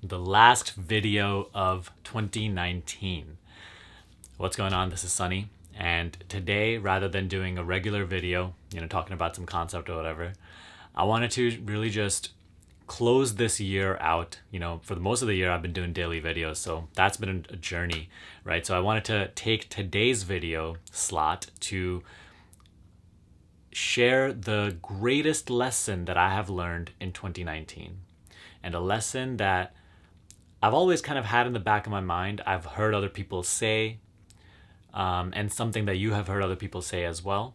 the last video of 2019. What's going on? This is Sunny, and today, rather than doing a regular video, talking about some concept or whatever, I wanted to really just close this year out. For the most of the year I've been doing daily videos, so that's been a journey, right? So I wanted to take today's video slot to share the greatest lesson that I have learned in 2019, and a lesson that I've always kind of had in the back of my mind. I've heard other people say, and something that you have heard other people say as well.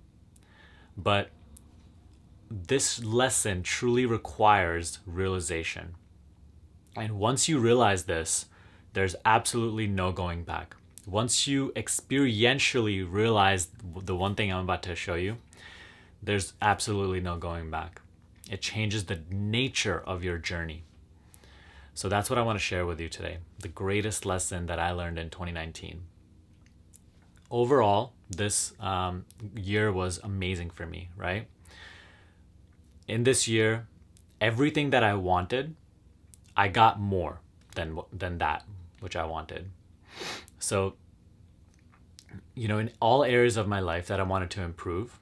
But this lesson truly requires realization. And once you realize this, there's absolutely no going back. Once you experientially realize the one thing I'm about to show you, there's absolutely no going back. It changes the nature of your journey. So that's what I want to share with you today. The greatest lesson that I learned in 2019. Overall, this year was amazing for me, right? In this year, everything that I wanted, I got more than that which I wanted. So, in all areas of my life that I wanted to improve,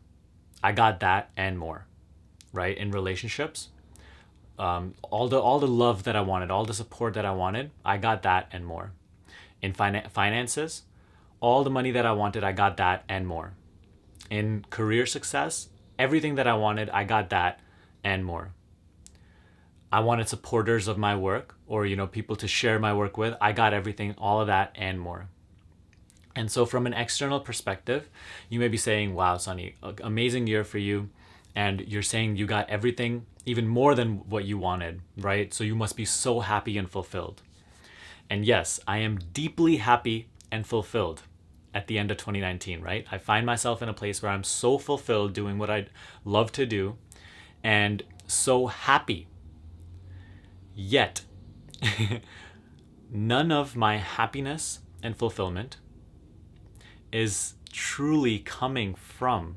I got that and more, right? In relationships, all the love that I wanted, all the support that I wanted, I got that and more. In finances, all the money that I wanted, I got that and more. In career success, everything that I wanted, I got that and more. I wanted supporters of my work, or people to share my work with. I got everything, all of that and more. And so from an external perspective, you may be saying, wow, Sunny, amazing year for you. And you're saying you got everything, even more than what you wanted, right? So you must be so happy and fulfilled. And yes, I am deeply happy and fulfilled at the end of 2019, right? I find myself in a place where I'm so fulfilled doing what I love to do and so happy. Yet, none of my happiness and fulfillment is truly coming from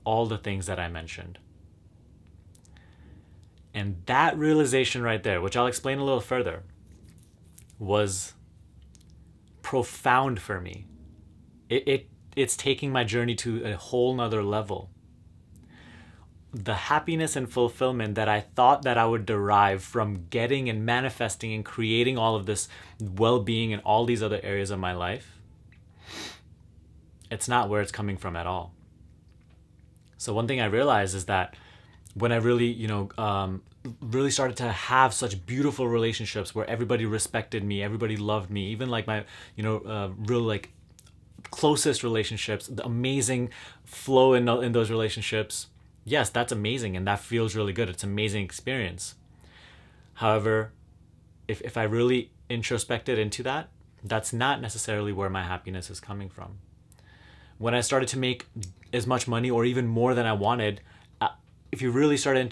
all the things that I mentioned. And that realization right there, which I'll explain a little further, was profound for me. It's taking my journey to a whole nother level. The happiness and fulfillment that I thought that I would derive from getting and manifesting and creating all of this well-being in all these other areas of my life, it's not where it's coming from at all. So one thing I realized is that when I really, really started to have such beautiful relationships where everybody respected me, everybody loved me, even like my, real like closest relationships, the amazing flow in those relationships. Yes, that's amazing, and that feels really good. It's an amazing experience. However, if I really introspected into that, that's not necessarily where my happiness is coming from. When I started to make as much money or even more than I wanted, if I really started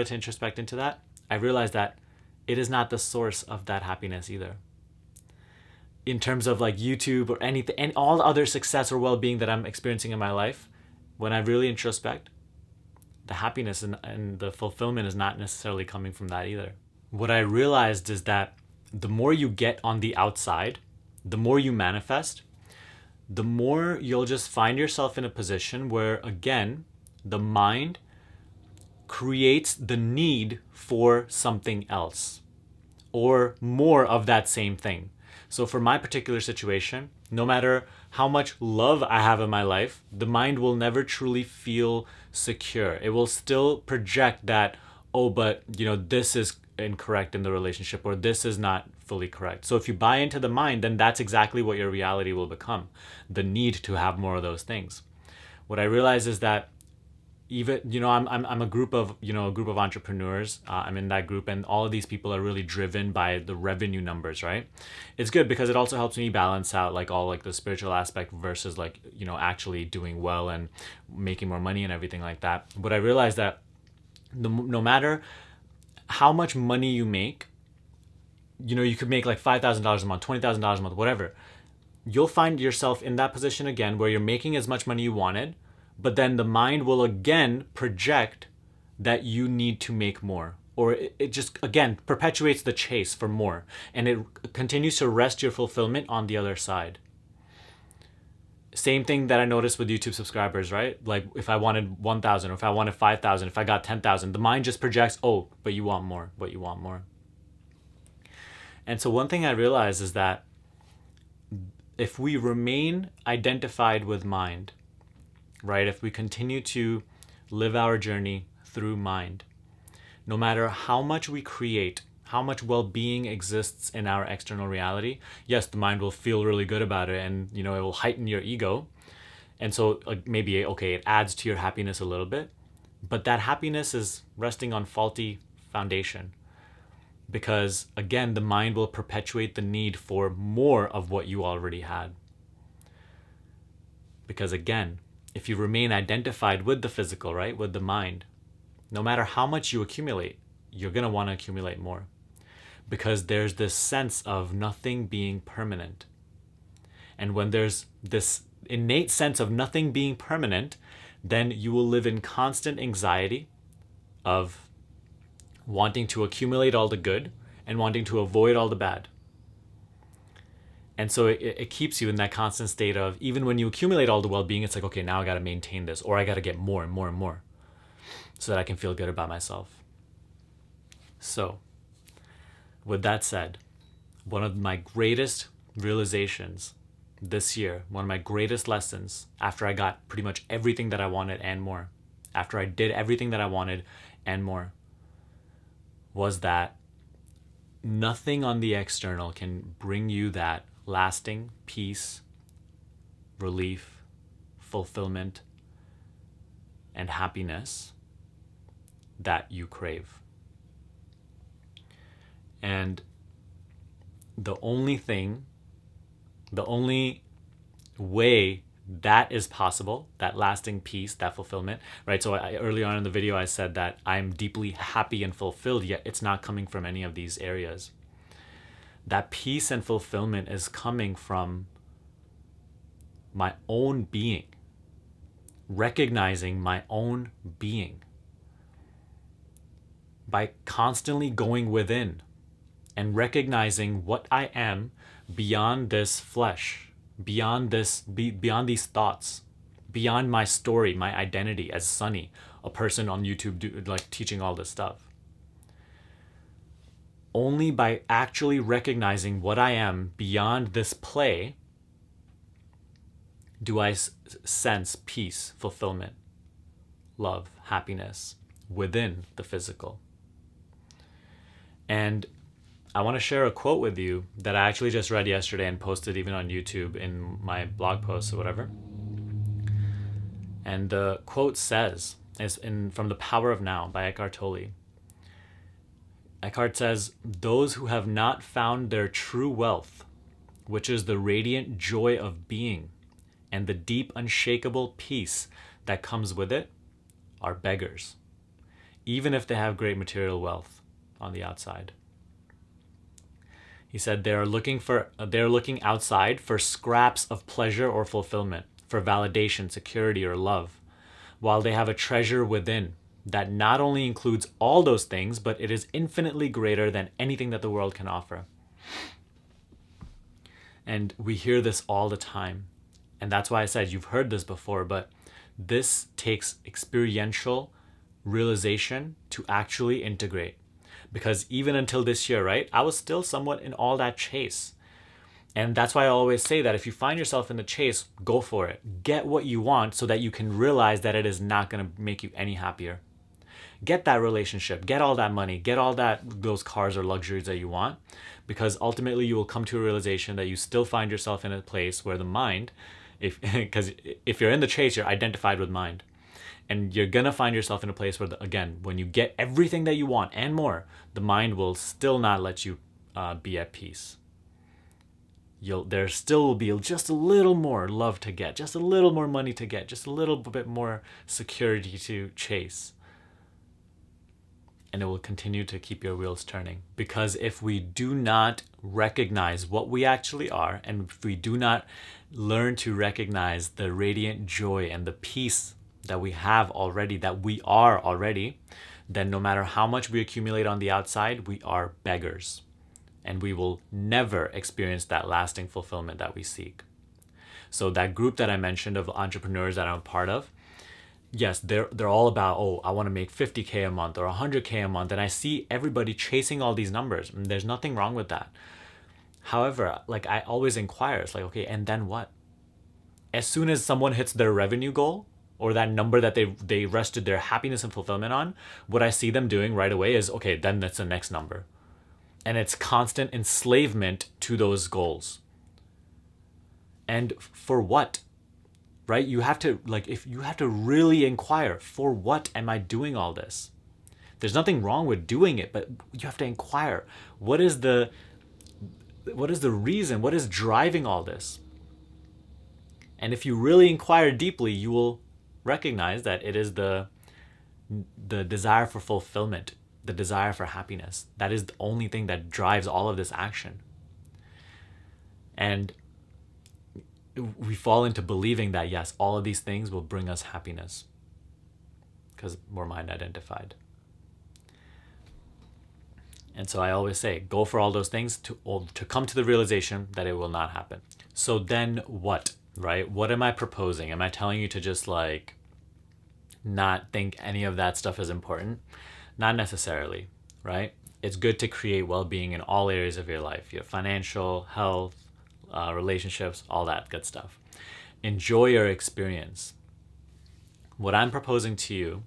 to introspect into that, I realized that it is not the source of that happiness either. In terms of like YouTube or anything, and all the other success or well-being that I'm experiencing in my life, when I really introspect, the happiness and the fulfillment is not necessarily coming from that either. What I realized is that the more you get on the outside, the more you manifest, the more you'll just find yourself in a position where, again, the mind creates the need for something else or more of that same thing. So for my particular situation, no matter how much love I have in my life, the mind will never truly feel secure. It will still project that, oh, but this is incorrect in the relationship, or this is not fully correct. So if you buy into the mind, then that's exactly what your reality will become. The need to have more of those things. What I realize is that even I'm a group of entrepreneurs. I'm in that group, and all of these people are really driven by the revenue numbers, right? It's good because it also helps me balance out like all like the spiritual aspect versus like actually doing well and making more money and everything like that. But I realized that no matter how much money you make, you could make like $5,000 a month, $20,000 a month, whatever. You'll find yourself in that position again where you're making as much money you wanted, but then the mind will again project that you need to make more, or it just, again, perpetuates the chase for more, and it continues to rest your fulfillment on the other side. Same thing that I noticed with YouTube subscribers, right? Like if I wanted 1,000, or if I wanted 5,000, if I got 10,000, the mind just projects, oh, but you want more, but you want more. And so one thing I realized is that if we remain identified with mind, right? If we continue to live our journey through mind, no matter how much we create, how much well-being exists in our external reality, yes, the mind will feel really good about it, and it will heighten your ego. And so maybe, okay, it adds to your happiness a little bit, but that happiness is resting on faulty foundation. Because again, the mind will perpetuate the need for more of what you already had. Because again, if you remain identified with the physical, right, with the mind, no matter how much you accumulate, you're going to want to accumulate more. Because there's this sense of nothing being permanent. And when there's this innate sense of nothing being permanent, then you will live in constant anxiety of wanting to accumulate all the good and wanting to avoid all the bad. And so it keeps you in that constant state of, even when you accumulate all the well-being, it's like, okay, now I got to maintain this, or I got to get more and more and more so that I can feel good about myself. So, with that said, one of my greatest realizations this year, one of my greatest lessons after I got pretty much everything that I wanted and more, after I did everything that I wanted and more, was that nothing on the external can bring you that lasting peace, relief, fulfillment, and happiness that you crave. And the only way that is possible, that lasting peace, that fulfillment, right? So earlier on in the video, I said that I'm deeply happy and fulfilled, yet it's not coming from any of these areas. That peace and fulfillment is coming from my own being, recognizing my own being, by constantly going within and recognizing what I am beyond this flesh, beyond these thoughts, beyond my story, my identity as Sunny, a person on YouTube teaching all this stuff. Only by actually recognizing what I am beyond this play do I sense peace, fulfillment, love, happiness within the physical. And I want to share a quote with you that I actually just read yesterday and posted even on YouTube in my blog posts or whatever. And the quote says, from The Power of Now by Eckhart Tolle. Eckhart says, "Those who have not found their true wealth, which is the radiant joy of being and the deep unshakable peace that comes with it, are beggars, even if they have great material wealth on the outside." He said they're looking outside for scraps of pleasure or fulfillment, for validation, security, or love, while they have a treasure within that not only includes all those things, but it is infinitely greater than anything that the world can offer. And we hear this all the time. And that's why I said you've heard this before, but this takes experiential realization to actually integrate. Because even until this year, right, I was still somewhat in all that chase. And that's why I always say that if you find yourself in the chase, go for it. Get what you want so that you can realize that it is not going to make you any happier. Get that relationship, get all that money, get all those cars or luxuries that you want, because ultimately you will come to a realization that you still find yourself in a place where the mind, because if you're in the chase, you're identified with mind. And you're going to find yourself in a place where, again, when you get everything that you want and more, the mind will still not let you be at peace. There still will be just a little more love to get, just a little more money to get, just a little bit more security to chase. And it will continue to keep your wheels turning. Because if we do not recognize what we actually are, and if we do not learn to recognize the radiant joy and the peace that we have already, that we are already, then no matter how much we accumulate on the outside, we are beggars. And we will never experience that lasting fulfillment that we seek. So that group that I mentioned of entrepreneurs that I'm a part of, yes, they're all about, oh, I want to make 50K a month or 100K a month. And I see everybody chasing all these numbers. And there's nothing wrong with that. However, like I always inquire, it's like, okay, and then what? As soon as someone hits their revenue goal or that number that they rested their happiness and fulfillment on, what I see them doing right away is, okay, then that's the next number. And it's constant enslavement to those goals. And for what? Right? You have to really inquire, for what am I doing all this? There's nothing wrong with doing it, but you have to inquire. What is the reason? What is driving all this? And if you really inquire deeply, you will recognize that it is the desire for fulfillment, the desire for happiness. That is the only thing that drives all of this action. And we fall into believing that, yes, all of these things will bring us happiness because we're mind identified. And so I always say, go for all those things to come to the realization that it will not happen. So then what, right? What am I proposing? Am I telling you to just like not think any of that stuff is important? Not necessarily, right? It's good to create well-being in all areas of your life. Your financial, health, relationships, all that good stuff. Enjoy your experience. What I'm proposing to you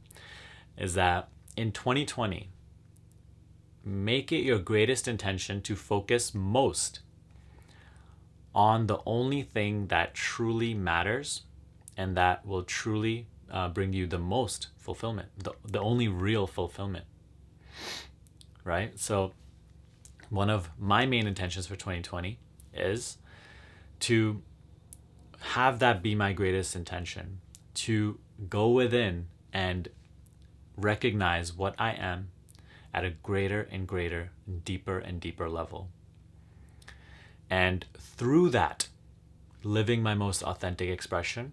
is that in 2020, make it your greatest intention to focus most on the only thing that truly matters and that will truly bring you the most fulfillment, the only real fulfillment, right? So one of my main intentions for 2020 is to have that be my greatest intention, to go within and recognize what I am at a greater and greater, deeper and deeper level. And through that, living my most authentic expression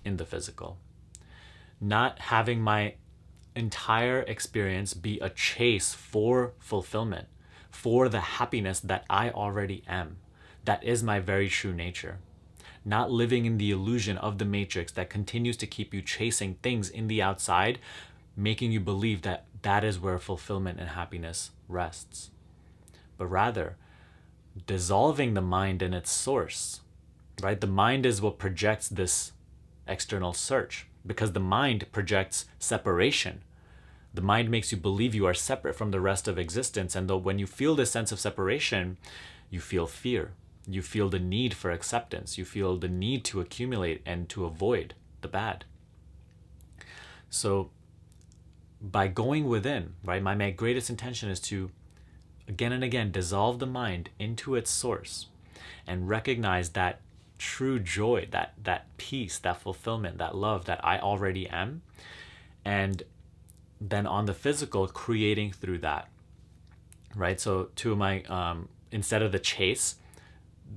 in the physical. Not having my entire experience be a chase for fulfillment, for the happiness that I already am. That is my very true nature. Not living in the illusion of the matrix that continues to keep you chasing things in the outside, making you believe that that is where fulfillment and happiness rests. But rather, dissolving the mind in its source, right? The mind is what projects this external search because the mind projects separation. The mind makes you believe you are separate from the rest of existence. And though when you feel this sense of separation, you feel fear. You feel the need for acceptance. You feel the need to accumulate and to avoid the bad. So by going within, right, my greatest intention is to again and again dissolve the mind into its source and recognize that true joy, that peace, that fulfillment, that love that I already am. And then on the physical, creating through that, right? So two of my, instead of the chase,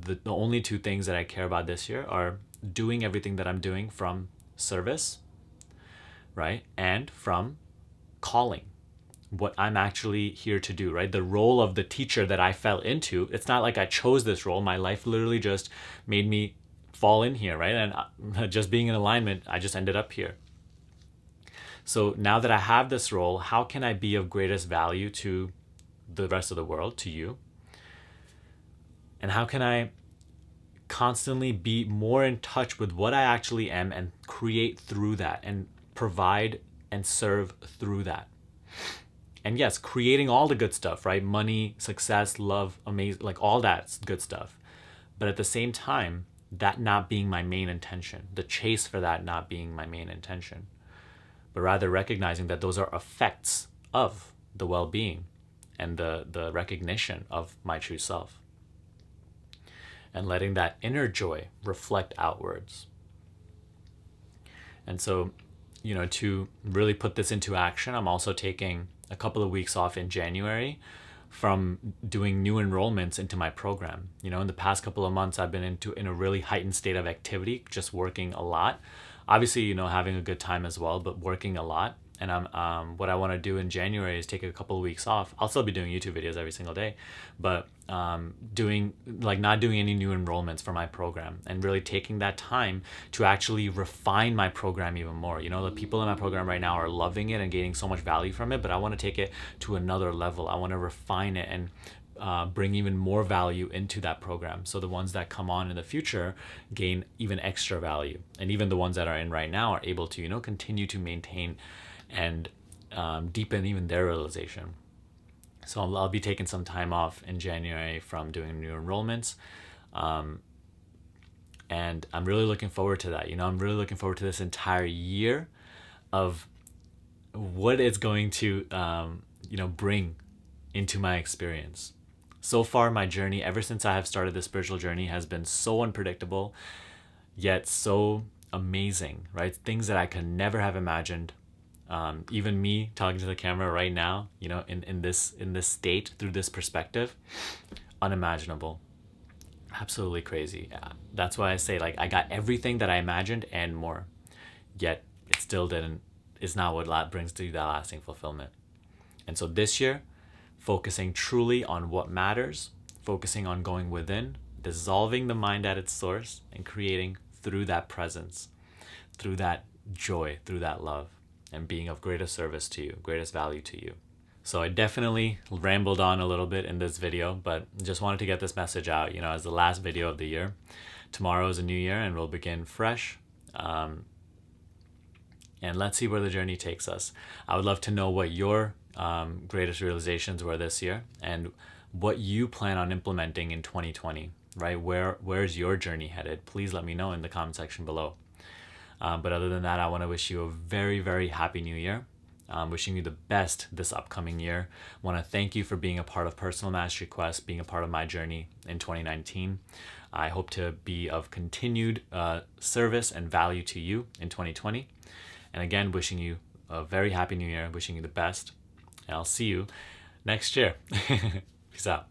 the only two things that I care about this year are doing everything that I'm doing from service, right? And from calling, what I'm actually here to do, right? The role of the teacher that I fell into, it's not like I chose this role. My life literally just made me fall in here, right? And just being in alignment, I just ended up here. So now that I have this role, how can I be of greatest value to the rest of the world, to you? And how can I constantly be more in touch with what I actually am and create through that and provide and serve through that? And yes, creating all the good stuff, right? Money, success, love, amazing, like all that's good stuff. But at the same time, that not being my main intention, the chase for that not being my main intention, but rather recognizing that those are effects of the well-being and the recognition of my true self. And letting that inner joy reflect outwards. And so, to really put this into action, I'm also taking a couple of weeks off in January from doing new enrollments into my program. In the past couple of months, I've been in a really heightened state of activity, just working a lot. Obviously, having a good time as well, but working a lot. And what I want to do in January is take a couple of weeks off. I'll still be doing YouTube videos every single day, but doing like not doing any new enrollments for my program, and really taking that time to actually refine my program even more. You know, the people in my program right now are loving it and gaining so much value from it, but I want to take it to another level. I want to refine it and bring even more value into that program, so the ones that come on in the future gain even extra value, and even the ones that are in right now are able to, you know, continue to maintain and deepen even their realization. So I'll be taking some time off in January from doing new enrollments, and I'm really looking forward to that. You know, I'm really looking forward to this entire year of what it's going to you know, bring into my experience. So far, my journey, ever since I have started this spiritual journey, has been so unpredictable, yet so amazing, right? Things that I could never have imagined. Even me talking to the camera right now, you know, in this state, through this perspective, unimaginable. Absolutely crazy. Yeah. That's why I say, like, I got everything that I imagined and more, yet it still didn't, is not what brings to you that lasting fulfillment. And so this year, focusing truly on what matters, focusing on going within, dissolving the mind at its source, and creating through that presence, through that joy, through that love, and being of greatest service to you, greatest value to you. So I definitely rambled on a little bit in this video, but just wanted to get this message out, you know, as the last video of the year. Tomorrow is a new year and we'll begin fresh. And let's see where the journey takes us. I would love to know what your greatest realizations were this year, and what you plan on implementing in 2020, right? Where's your journey headed? Please let me know in the comment section below. But other than that, I want to wish you a very, very happy new year. Wishing you the best this upcoming year. Want to thank you for being a part of Personal Mastery Quest, being a part of my journey in 2019. I hope to be of continued service and value to you in 2020. And again, wishing you a very happy new year, wishing you the best. And I'll see you next year. Peace out.